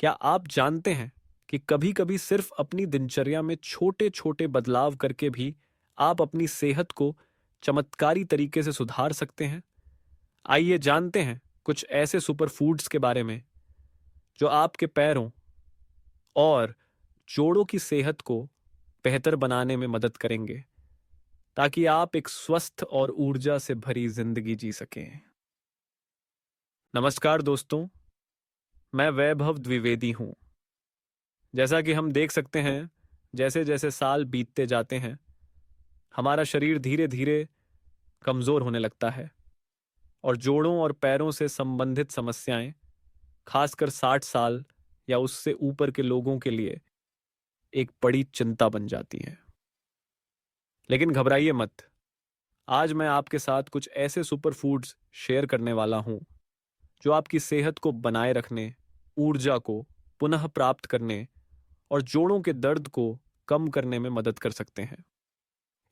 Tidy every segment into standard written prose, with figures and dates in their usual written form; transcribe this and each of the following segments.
क्या आप जानते हैं कि कभी-कभी सिर्फ अपनी दिनचर्या में छोटे-छोटे बदलाव करके भी आप अपनी सेहत को चमत्कारी तरीके से सुधार सकते हैं? आइए जानते हैं कुछ ऐसे सुपर फूड्स के बारे में जो आपके पैरों और जोड़ों की सेहत को बेहतर बनाने में मदद करेंगे, ताकि आप एक स्वस्थ और ऊर्जा से भरी जिंदगी जी सकें। नमस्कार दोस्तों, मैं वैभव द्विवेदी हूँ। जैसा कि हम देख सकते हैं, जैसे जैसे साल बीतते जाते हैं, हमारा शरीर धीरे धीरे कमज़ोर होने लगता है और जोड़ों और पैरों से संबंधित समस्याएं, खासकर 60 साल या उससे ऊपर के लोगों के लिए एक बड़ी चिंता बन जाती हैं। लेकिन घबराइए मत, आज मैं आपके साथ कुछ ऐसे सुपर फूड्स शेयर करने वाला हूं जो आपकी सेहत को बनाए रखने, ऊर्जा को पुनः प्राप्त करने और जोड़ों के दर्द को कम करने में मदद कर सकते हैं।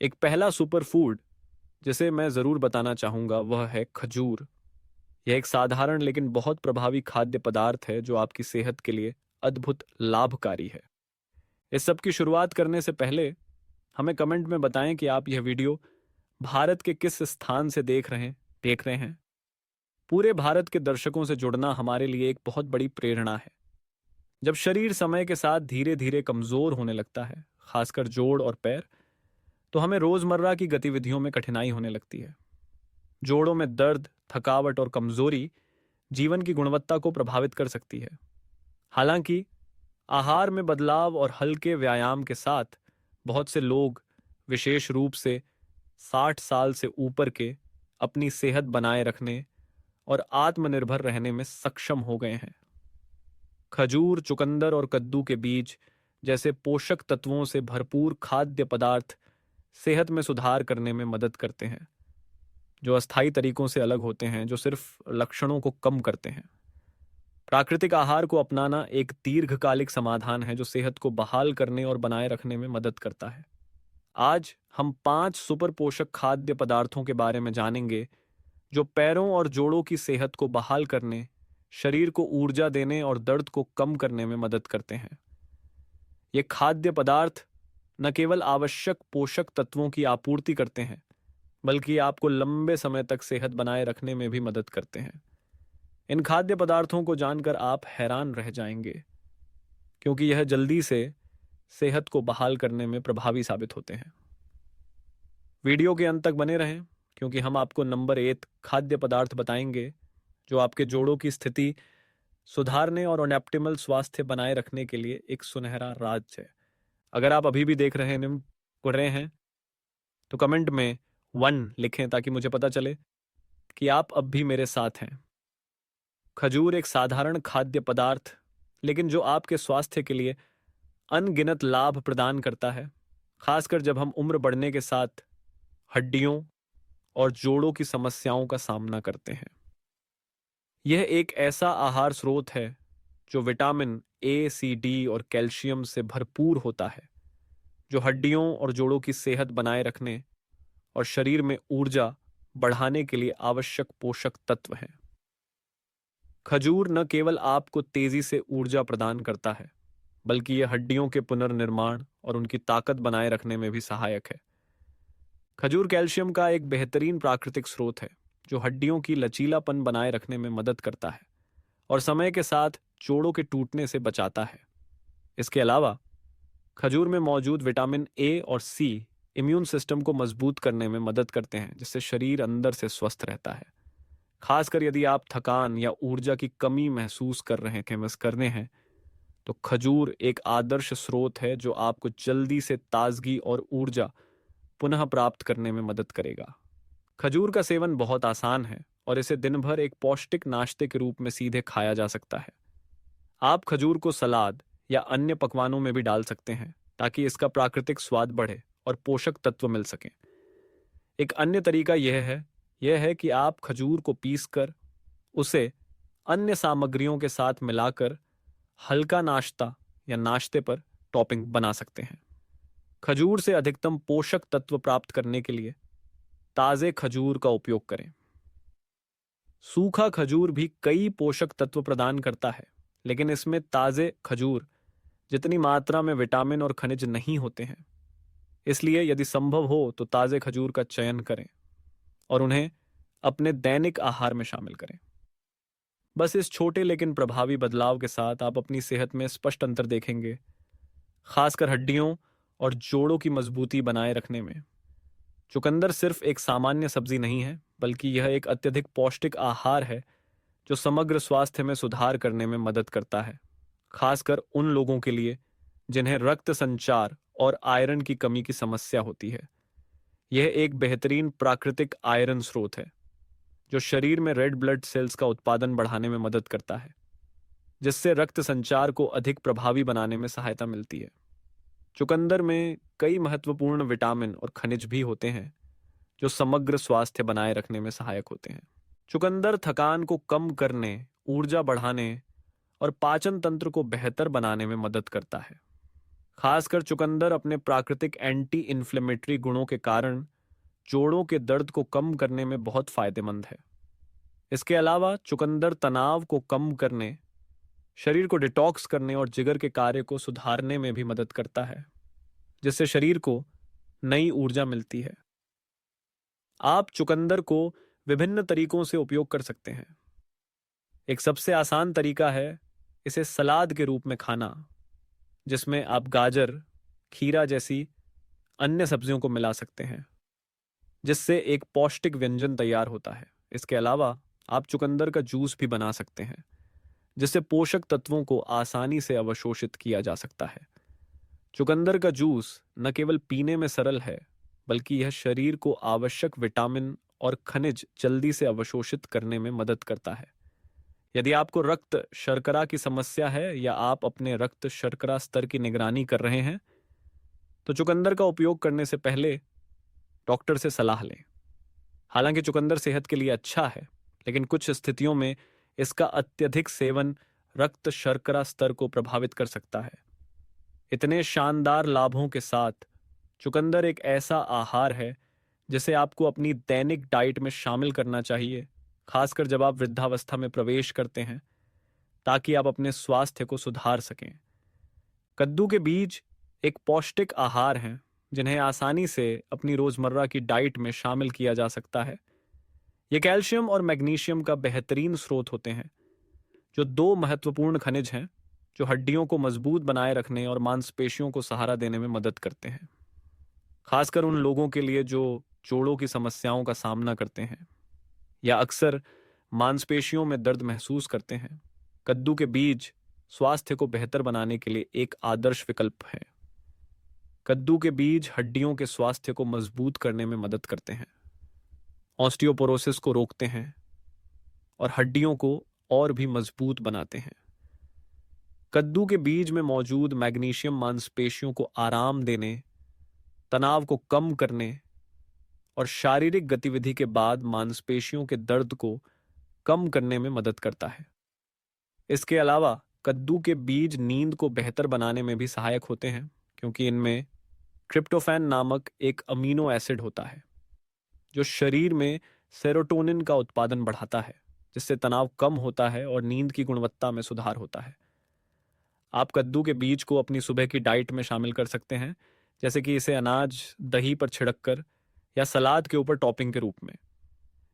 एक पहला सुपर फूड जिसे मैं ज़रूर बताना चाहूँगा वह है खजूर। यह एक साधारण लेकिन बहुत प्रभावी खाद्य पदार्थ है जो आपकी सेहत के लिए अद्भुत लाभकारी है। इस सब की शुरुआत करने से पहले हमें कमेंट में बताएं कि आप यह वीडियो भारत के किस स्थान से देख रहे हैं। पूरे भारत के दर्शकों से जुड़ना हमारे लिए एक बहुत बड़ी प्रेरणा है। जब शरीर समय के साथ धीरे धीरे कमज़ोर होने लगता है, खासकर जोड़ और पैर, तो हमें रोज़मर्रा की गतिविधियों में कठिनाई होने लगती है। जोड़ों में दर्द, थकावट और कमजोरी जीवन की गुणवत्ता को प्रभावित कर सकती है। हालांकि आहार में बदलाव और हल्के व्यायाम के साथ बहुत से लोग, विशेष रूप से 60 साल से ऊपर के, अपनी सेहत बनाए रखने और आत्मनिर्भर रहने में सक्षम हो गए हैं। खजूर, चुकंदर और कद्दू के बीज जैसे पोषक तत्वों से भरपूर खाद्य पदार्थ सेहत में सुधार करने में मदद करते हैं, जो अस्थायी तरीकों से अलग होते हैं, जो सिर्फ लक्षणों को कम करते हैं। प्राकृतिक आहार को अपनाना एक दीर्घकालिक समाधान है जो सेहत को बहाल करने और बनाए रखने में मदद करता है। आज हम 5 सुपर पोषक खाद्य पदार्थों के बारे में जानेंगे जो पैरों और जोड़ों की सेहत को बहाल करने, शरीर को ऊर्जा देने और दर्द को कम करने में मदद करते हैं। ये खाद्य पदार्थ न केवल आवश्यक पोषक तत्वों की आपूर्ति करते हैं, बल्कि आपको लंबे समय तक सेहत बनाए रखने में भी मदद करते हैं। इन खाद्य पदार्थों को जानकर आप हैरान रह जाएंगे, क्योंकि यह जल्दी से सेहत को बहाल करने में प्रभावी साबित होते हैं। वीडियो के अंत तक बने रहें, क्योंकि हम आपको नंबर 1 खाद्य पदार्थ बताएंगे जो आपके जोड़ों की स्थिति सुधारने और ऑप्टिमल स्वास्थ्य बनाए रखने के लिए एक सुनहरा राज है। अगर आप अभी भी देख रहे हैं तो कमेंट में 1 लिखें, ताकि मुझे पता चले कि आप अब भी मेरे साथ हैं। खजूर एक साधारण खाद्य पदार्थ, लेकिन जो आपके स्वास्थ्य के लिए अनगिनत लाभ प्रदान करता है, खासकर जब हम उम्र बढ़ने के साथ हड्डियों और जोड़ों की समस्याओं का सामना करते हैं। यह एक ऐसा आहार स्रोत है जो विटामिन ए, सी, डी और कैल्शियम से भरपूर होता है, जो हड्डियों और जोड़ों की सेहत बनाए रखने और शरीर में ऊर्जा बढ़ाने के लिए आवश्यक पोषक तत्व हैं। खजूर न केवल आपको तेजी से ऊर्जा प्रदान करता है, बल्कि यह हड्डियों के पुनर्निर्माण और उनकी ताकत बनाए रखने में भी सहायक है। खजूर कैल्शियम का एक बेहतरीन प्राकृतिक स्रोत है जो हड्डियों की लचीलापन बनाए रखने में मदद करता है और समय के साथ जोड़ों के टूटने से बचाता है। इसके अलावा खजूर में मौजूद विटामिन ए और सी इम्यून सिस्टम को मजबूत करने में मदद करते हैं, जिससे शरीर अंदर से स्वस्थ रहता है। खासकर यदि आप थकान या ऊर्जा की कमी महसूस कर रहे हैं, तो खजूर एक आदर्श स्रोत है जो आपको जल्दी से ताजगी और ऊर्जा पुनः प्राप्त करने में मदद करेगा। खजूर का सेवन बहुत आसान है और इसे दिन भर एक पौष्टिक नाश्ते के रूप में सीधे खाया जा सकता है। आप खजूर को सलाद या अन्य पकवानों में भी डाल सकते हैं, ताकि इसका प्राकृतिक स्वाद बढ़े और पोषक तत्व मिल सकें। एक अन्य तरीका यह है कि आप खजूर को पीसकर उसे अन्य सामग्रियों के साथ मिलाकर हल्का नाश्ता या नाश्ते पर टॉपिंग बना सकते हैं। खजूर से अधिकतम पोषक तत्व प्राप्त करने के लिए ताजे खजूर का उपयोग करें। सूखा खजूर भी कई पोषक तत्व प्रदान करता है, लेकिन इसमें ताज़े खजूर जितनी मात्रा में विटामिन और खनिज नहीं होते हैं। इसलिए यदि संभव हो तो ताज़े खजूर का चयन करें और उन्हें अपने दैनिक आहार में शामिल करें। बस इस छोटे लेकिन प्रभावी बदलाव के साथ आप अपनी सेहत में स्पष्ट अंतर देखेंगे, खासकर हड्डियों और जोड़ों की मजबूती बनाए रखने में। चुकंदर सिर्फ एक सामान्य सब्जी नहीं है, बल्कि यह एक अत्यधिक पौष्टिक आहार है जो समग्र स्वास्थ्य में सुधार करने में मदद करता है, खासकर उन लोगों के लिए जिन्हें रक्त संचार और आयरन की कमी की समस्या होती है। यह एक बेहतरीन प्राकृतिक आयरन स्रोत है जो शरीर में रेड ब्लड सेल्स का उत्पादन बढ़ाने में मदद करता है, जिससे रक्त संचार को अधिक प्रभावी बनाने में सहायता मिलती है। चुकंदर में कई महत्वपूर्ण विटामिन और खनिज भी होते हैं जो समग्र स्वास्थ्य बनाए रखने में सहायक होते हैं। चुकंदर थकान को कम करने, ऊर्जा बढ़ाने और पाचन तंत्र को बेहतर बनाने में मदद करता है। खासकर चुकंदर अपने प्राकृतिक एंटी इन्फ्लेमेटरी गुणों के कारण जोड़ों के दर्द को कम करने में बहुत फायदेमंद है। इसके अलावा चुकंदर तनाव को कम करने, शरीर को डिटॉक्स करने और जिगर के कार्य को सुधारने में भी मदद करता है, जिससे शरीर को नई ऊर्जा मिलती है। आप चुकंदर को विभिन्न तरीकों से उपयोग कर सकते हैं। एक सबसे आसान तरीका है इसे सलाद के रूप में खाना, जिसमें आप गाजर, खीरा जैसी अन्य सब्जियों को मिला सकते हैं, जिससे एक पौष्टिक व्यंजन तैयार होता है। इसके अलावा आप चुकंदर का जूस भी बना सकते हैं, जिससे पोषक तत्वों को आसानी से अवशोषित किया जा सकता है। चुकंदर का जूस न केवल पीने में सरल है, बल्कि यह शरीर को आवश्यक विटामिन और खनिज जल्दी से अवशोषित करने में मदद करता है। यदि आपको रक्त शर्करा की समस्या है या आप अपने रक्त शर्करा स्तर की निगरानी कर रहे हैं, तो चुकंदर का उपयोग करने से पहले डॉक्टर से सलाह लें। हालांकि चुकंदर सेहत के लिए अच्छा है, लेकिन कुछ स्थितियों में इसका अत्यधिक सेवन रक्त शर्करा स्तर को प्रभावित कर सकता है। इतने शानदार लाभों के साथ चुकंदर एक ऐसा आहार है जिसे आपको अपनी दैनिक डाइट में शामिल करना चाहिए, खासकर जब आप वृद्धावस्था में प्रवेश करते हैं, ताकि आप अपने स्वास्थ्य को सुधार सकें। कद्दू के बीज एक पौष्टिक आहार हैं जिन्हें आसानी से अपनी रोजमर्रा की डाइट में शामिल किया जा सकता है। ये कैल्शियम और मैग्नीशियम का बेहतरीन स्रोत होते हैं, जो दो महत्वपूर्ण खनिज हैं जो हड्डियों को मजबूत बनाए रखने और मांसपेशियों को सहारा देने में मदद करते हैं, खासकर उन लोगों के लिए जो जोड़ों की समस्याओं का सामना करते हैं या अक्सर मांसपेशियों में दर्द महसूस करते हैं। कद्दू के बीज स्वास्थ्य को बेहतर बनाने के लिए एक आदर्श विकल्प है। कद्दू के बीज हड्डियों के स्वास्थ्य को मजबूत करने में मदद करते हैं, ऑस्टियोपोरोसिस को रोकते हैं और हड्डियों को और भी मजबूत बनाते हैं। कद्दू के बीज में मौजूद मैग्नीशियम मांसपेशियों को आराम देने, तनाव को कम करने और शारीरिक गतिविधि के बाद मांसपेशियों के दर्द को कम करने में मदद करता है। इसके अलावा कद्दू के बीज नींद को बेहतर बनाने में भी सहायक होते हैं, क्योंकि इनमें ट्रिप्टोफैन नामक एक अमीनो एसिड होता है जो शरीर में सेरोटोनिन का उत्पादन बढ़ाता है, जिससे तनाव कम होता है और नींद की गुणवत्ता में सुधार होता है। आप कद्दू के बीज को अपनी सुबह की डाइट में शामिल कर सकते हैं, जैसे कि इसे अनाज दही पर छिड़ककर या सलाद के ऊपर टॉपिंग के रूप में।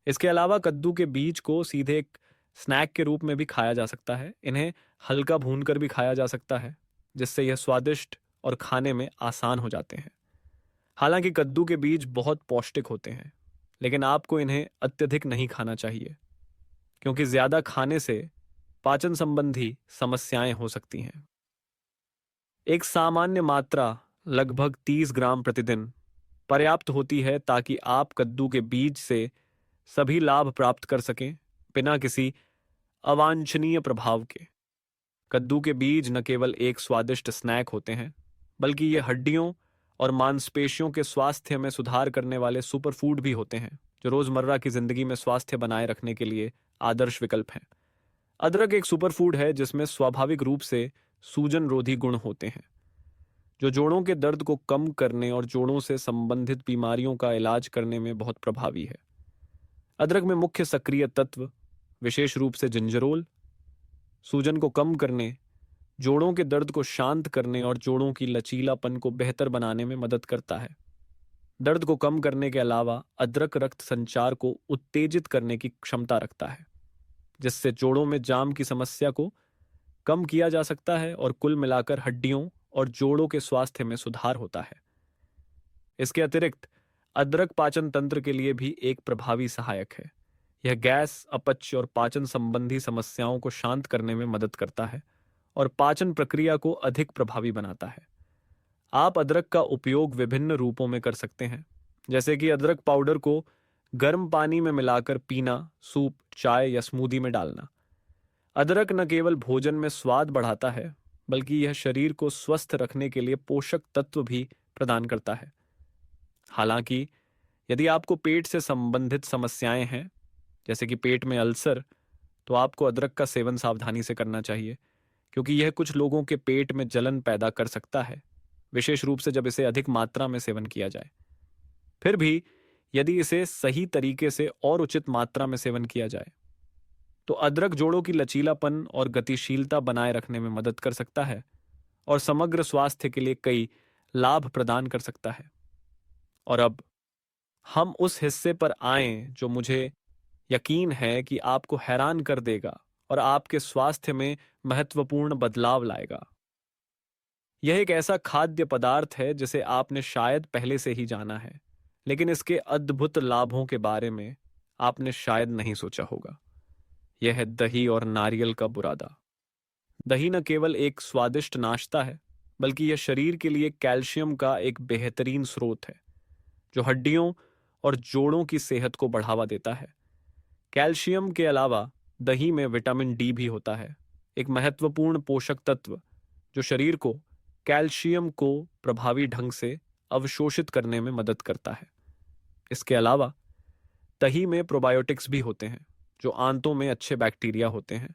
इसके अलावा कद्दू के बीज को सीधे एक स्नैक के रूप में भी खाया जा सकता है। इन्हें हल्का भूनकर भी खाया जा सकता है, जिससे यह स्वादिष्ट और खाने में आसान हो जाते हैं। हालांकि कद्दू के बीज बहुत पौष्टिक होते हैं, लेकिन आपको इन्हें अत्यधिक नहीं खाना चाहिए, क्योंकि ज्यादा खाने से पाचन संबंधी समस्याएं हो सकती हैं। एक सामान्य मात्रा लगभग 30 ग्राम प्रतिदिन पर्याप्त होती है ताकि आप कद्दू के बीज से सभी लाभ प्राप्त कर सकें, बिना किसी अवांछनीय प्रभाव के। कद्दू के बीज न केवल एक स्वादिष्ट स्नैक होते हैं, बल्कि ये हड्डियों और मांसपेशियों के स्वास्थ्य में सुधार करने वाले सुपरफूड भी होते हैं, जो रोजमर्रा की जिंदगी में स्वास्थ्य बनाए रखने के लिए आदर्श विकल्प हैं। अदरक एक सुपरफूड है जिसमें स्वाभाविक रूप से सूजन रोधी गुण होते हैं, जो जोड़ों के दर्द को कम करने और जोड़ों से संबंधित बीमारियों का इलाज करने में बहुत प्रभावी है। अदरक में मुख्य सक्रिय तत्व, विशेष रूप से जिंजरोल, सूजन को कम करने, जोड़ों के दर्द को शांत करने और जोड़ों की लचीलापन को बेहतर बनाने में मदद करता है। दर्द को कम करने के अलावा अदरक रक्त संचार को उत्तेजित करने की क्षमता रखता है, जिससे जोड़ों में जाम की समस्या को कम किया जा सकता है और कुल मिलाकर हड्डियों और जोड़ों के स्वास्थ्य में सुधार होता है। इसके अतिरिक्त अदरक पाचन तंत्र के लिए भी एक प्रभावी सहायक है। यह गैस, अपच और पाचन संबंधी समस्याओं को शांत करने में मदद करता है और पाचन प्रक्रिया को अधिक प्रभावी बनाता है। आप अदरक का उपयोग विभिन्न रूपों में कर सकते हैं, जैसे कि अदरक पाउडर को गर्म पानी में मिलाकर पीना, सूप, चाय या स्मूदी में डालना। अदरक न केवल भोजन में स्वाद बढ़ाता है, बल्कि यह शरीर को स्वस्थ रखने के लिए पोषक तत्व भी प्रदान करता है। हालांकि यदि आपको पेट से संबंधित समस्याएं हैं, जैसे कि पेट में अल्सर, तो आपको अदरक का सेवन सावधानी से करना चाहिए, क्योंकि यह कुछ लोगों के पेट में जलन पैदा कर सकता है, विशेष रूप से जब इसे अधिक मात्रा में सेवन किया जाए। फिर भी यदि इसे सही तरीके से और उचित मात्रा में सेवन किया जाए, तो अदरक जोड़ों की लचीलापन और गतिशीलता बनाए रखने में मदद कर सकता है और समग्र स्वास्थ्य के लिए कई लाभ प्रदान कर सकता है। और अब हम उस हिस्से पर आएं जो मुझे यकीन है कि आपको हैरान कर देगा और आपके स्वास्थ्य में महत्वपूर्ण बदलाव लाएगा। यह एक ऐसा खाद्य पदार्थ है जिसे आपने शायद पहले से ही जाना है, लेकिन इसके अद्भुत लाभों के बारे में आपने शायद नहीं सोचा होगा। यह है दही और नारियल का बुरादा। दही न केवल एक स्वादिष्ट नाश्ता है, बल्कि यह शरीर के लिए कैल्शियम का एक बेहतरीन स्रोत है, जो हड्डियों और जोड़ों की सेहत को बढ़ावा देता है। कैल्शियम के अलावा दही में विटामिन डी भी होता है, एक महत्वपूर्ण पोषक तत्व जो शरीर को कैल्शियम को प्रभावी ढंग से अवशोषित करने में मदद करता है। इसके अलावा दही में प्रोबायोटिक्स भी होते हैं, जो आंतों में अच्छे बैक्टीरिया होते हैं,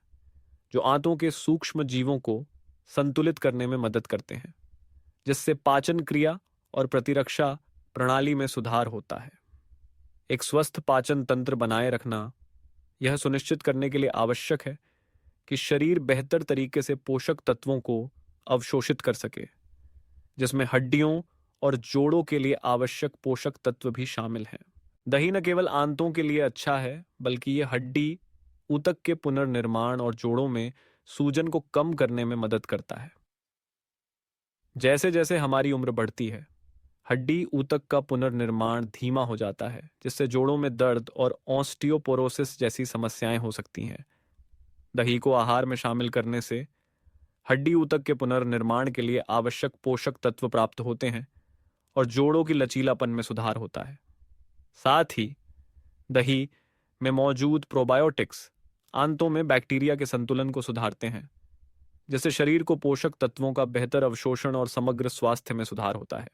जो आंतों के सूक्ष्म जीवों को संतुलित करने में मदद करते हैं, जिससे पाचन क्रिया और प्रतिरक्षा प्रणाली में सुधार होता है। एक स्वस्थ पाचन तंत्र बनाए रखना यह सुनिश्चित करने के लिए आवश्यक है कि शरीर बेहतर तरीके से पोषक तत्वों को अवशोषित कर सके, जिसमें हड्डियों और जोड़ों के लिए आवश्यक पोषक तत्व भी शामिल हैं। दही न केवल आंतों के लिए अच्छा है, बल्कि यह हड्डी ऊतक के पुनर्निर्माण और जोड़ों में सूजन को कम करने में मदद करता है। जैसे जैसे हमारी उम्र बढ़ती है, हड्डी ऊतक का पुनर्निर्माण धीमा हो जाता है, जिससे जोड़ों में दर्द और ऑस्टियोपोरोसिस जैसी समस्याएं हो सकती हैं। दही को आहार में शामिल करने से हड्डी ऊतक के पुनर्निर्माण के लिए आवश्यक पोषक तत्व प्राप्त होते हैं और जोड़ों की लचीलापन में सुधार होता है। साथ ही दही में मौजूद प्रोबायोटिक्स आंतों में बैक्टीरिया के संतुलन को सुधारते हैं, जिससे शरीर को पोषक तत्वों का बेहतर अवशोषण और समग्र स्वास्थ्य में सुधार होता है।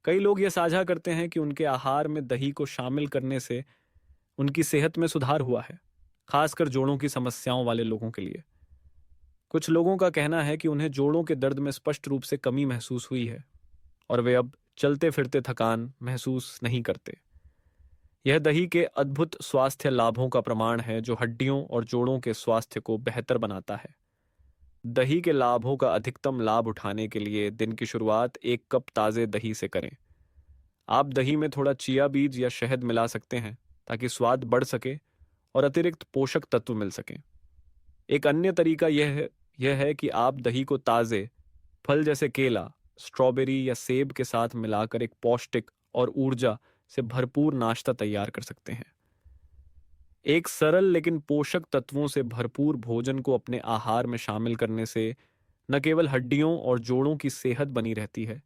कई लोग यह साझा करते हैं कि उनके आहार में दही को शामिल करने से उनकी सेहत में सुधार हुआ है, खासकर जोड़ों की समस्याओं वाले लोगों के लिए। कुछ लोगों का कहना है कि उन्हें जोड़ों के दर्द में स्पष्ट रूप से कमी महसूस हुई है और वे अब चलते फिरते थकान महसूस नहीं करते। यह दही के अद्भुत स्वास्थ्य लाभों का प्रमाण है, जो हड्डियों और जोड़ों के स्वास्थ्य को बेहतर बनाता है। दही के लाभों का अधिकतम लाभ उठाने के लिए दिन की शुरुआत 1 कप ताज़े दही से करें। आप दही में थोड़ा चिया बीज या शहद मिला सकते हैं, ताकि स्वाद बढ़ सके और अतिरिक्त पोषक तत्व मिल सकें। एक अन्य तरीका यह है कि आप दही को ताज़े फल जैसे केला, स्ट्रॉबेरी या सेब के साथ मिलाकर एक पौष्टिक और ऊर्जा से भरपूर नाश्ता तैयार कर सकते हैं। एक सरल लेकिन पोषक तत्वों से भरपूर भोजन को अपने आहार में शामिल करने से न केवल हड्डियों और जोड़ों की सेहत बनी रहती है,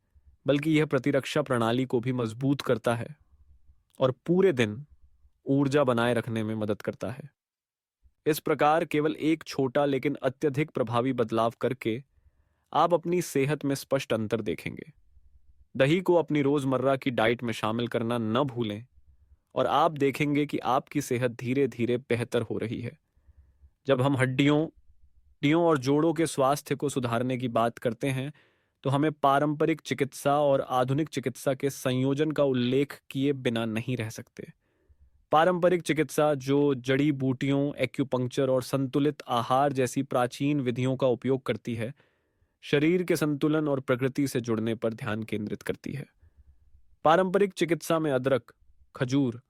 बल्कि यह प्रतिरक्षा प्रणाली को भी मजबूत करता है और पूरे दिन ऊर्जा बनाए रखने में मदद करता है। इस प्रकार केवल एक छोटा लेकिन अत्यधिक प्रभावी बदलाव करके आप अपनी सेहत में स्पष्ट अंतर देखेंगे। दही को अपनी रोजमर्रा की डाइट में शामिल करना न भूलें और आप देखेंगे कि आपकी सेहत धीरे धीरे बेहतर हो रही है। जब हम हड्डियों और जोड़ों के स्वास्थ्य को सुधारने की बात करते हैं, तो हमें पारंपरिक चिकित्सा और आधुनिक चिकित्सा के संयोजन का उल्लेख किए बिना नहीं रह सकते। पारंपरिक चिकित्सा जो जड़ी बूटियों, एक्यूपंक्चर और संतुलित आहार जैसी प्राचीन विधियों का उपयोग करती है, शरीर के संतुलन और प्रकृति से जुड़ने पर ध्यान केंद्रित करती है। पारंपरिक चिकित्सा में अदरक, खजूर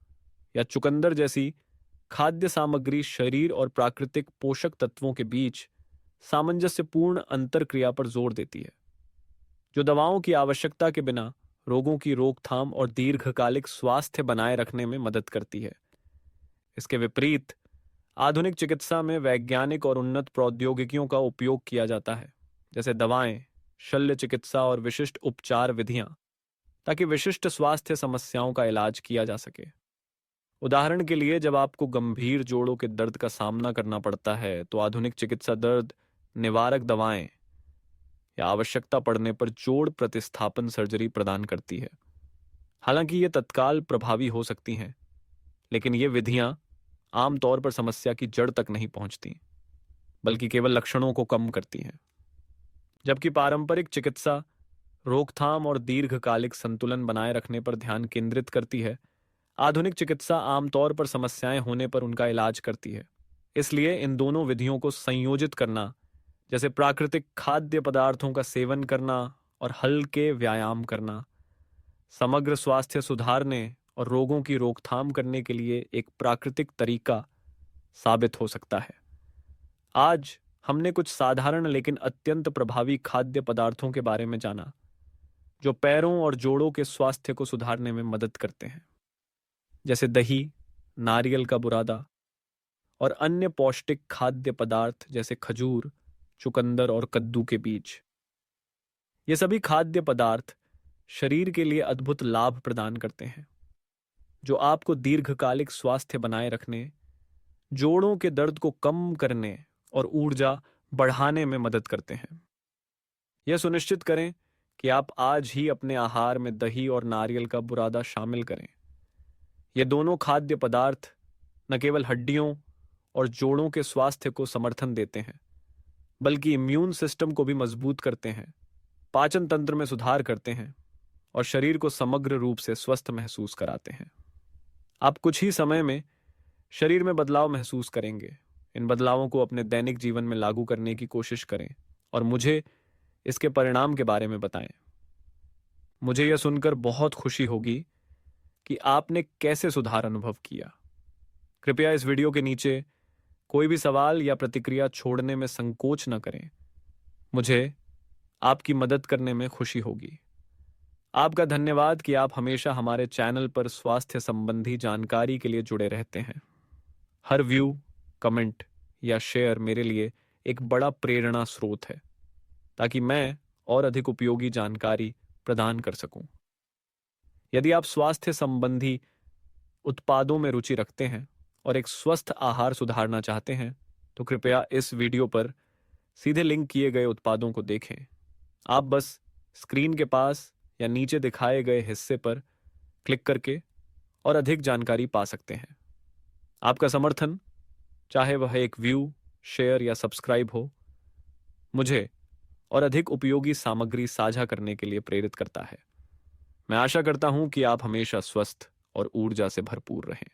या चुकंदर जैसी खाद्य सामग्री शरीर और प्राकृतिक पोषक तत्वों के बीच सामंजस्यपूर्ण अंतरक्रिया पर जोर देती है, जो दवाओं की आवश्यकता के बिना रोगों की रोकथाम और दीर्घकालिक स्वास्थ्य बनाए रखने में मदद करती है। इसके विपरीत आधुनिक चिकित्सा में वैज्ञानिक और उन्नत प्रौद्योगिकियों का उपयोग किया जाता है, जैसे दवाएं, शल्य चिकित्सा और विशिष्ट उपचार विधियां, ताकि विशिष्ट स्वास्थ्य समस्याओं का इलाज किया जा सके। उदाहरण के लिए, जब आपको गंभीर जोड़ों के दर्द का सामना करना पड़ता है, तो आधुनिक चिकित्सा दर्द निवारक दवाएं या आवश्यकता पड़ने पर जोड़ प्रतिस्थापन सर्जरी प्रदान करती है। हालांकि ये तत्काल प्रभावी हो सकती हैं, लेकिन ये विधियां आमतौर पर समस्या की जड़ तक नहीं पहुंचती, बल्कि केवल लक्षणों को कम करती हैं। जबकि पारंपरिक चिकित्सा रोकथाम और दीर्घकालिक संतुलन बनाए रखने पर ध्यान केंद्रित करती है, आधुनिक चिकित्सा आमतौर पर समस्याएं होने पर उनका इलाज करती है। इसलिए इन दोनों विधियों को संयोजित करना, जैसे प्राकृतिक खाद्य पदार्थों का सेवन करना और हल्के व्यायाम करना, समग्र स्वास्थ्य सुधारने और रोगों की रोकथाम करने के लिए एक प्राकृतिक तरीका साबित हो सकता है। आज हमने कुछ साधारण लेकिन अत्यंत प्रभावी खाद्य पदार्थों के बारे में जाना, जो पैरों और जोड़ों के स्वास्थ्य को सुधारने में मदद करते हैं, जैसे दही, नारियल का बुरादा और अन्य पौष्टिक खाद्य पदार्थ जैसे खजूर, चुकंदर और कद्दू के बीज। ये सभी खाद्य पदार्थ शरीर के लिए अद्भुत लाभ प्रदान करते हैं, जो आपको दीर्घकालिक स्वास्थ्य बनाए रखने, जोड़ों के दर्द को कम करने और ऊर्जा बढ़ाने में मदद करते हैं। यह सुनिश्चित करें कि आप आज ही अपने आहार में दही और नारियल का बुरादा शामिल करें। ये दोनों खाद्य पदार्थ न केवल हड्डियों और जोड़ों के स्वास्थ्य को समर्थन देते हैं, बल्कि इम्यून सिस्टम को भी मजबूत करते हैं, पाचन तंत्र में सुधार करते हैं और शरीर को समग्र रूप से स्वस्थ महसूस कराते हैं। आप कुछ ही समय में शरीर में बदलाव महसूस करेंगे। इन बदलावों को अपने दैनिक जीवन में लागू करने की कोशिश करें और मुझे इसके परिणाम के बारे में बताएं। मुझे यह सुनकर बहुत खुशी होगी कि आपने कैसे सुधार अनुभव किया। कृपया इस वीडियो के नीचे कोई भी सवाल या प्रतिक्रिया छोड़ने में संकोच न करें। मुझे आपकी मदद करने में खुशी होगी। आपका धन्यवाद कि आप हमेशा हमारे चैनल पर स्वास्थ्य संबंधी जानकारी के लिए जुड़े रहते हैं। हर व्यू, कमेंट या शेयर मेरे लिए एक बड़ा प्रेरणा स्रोत है, ताकि मैं और अधिक उपयोगी जानकारी प्रदान कर सकूं। यदि आप स्वास्थ्य संबंधी उत्पादों में रुचि रखते हैं और एक स्वस्थ आहार सुधारना चाहते हैं, तो कृपया इस वीडियो पर सीधे लिंक किए गए उत्पादों को देखें। आप बस स्क्रीन के पास या नीचे दिखाए गए हिस्से पर क्लिक करके और अधिक जानकारी पा सकते हैं। आपका समर्थन, चाहे वह एक व्यू, शेयर या सब्सक्राइब हो, मुझे और अधिक उपयोगी सामग्री साझा करने के लिए प्रेरित करता है। मैं आशा करता हूं कि आप हमेशा स्वस्थ और ऊर्जा से भरपूर रहें।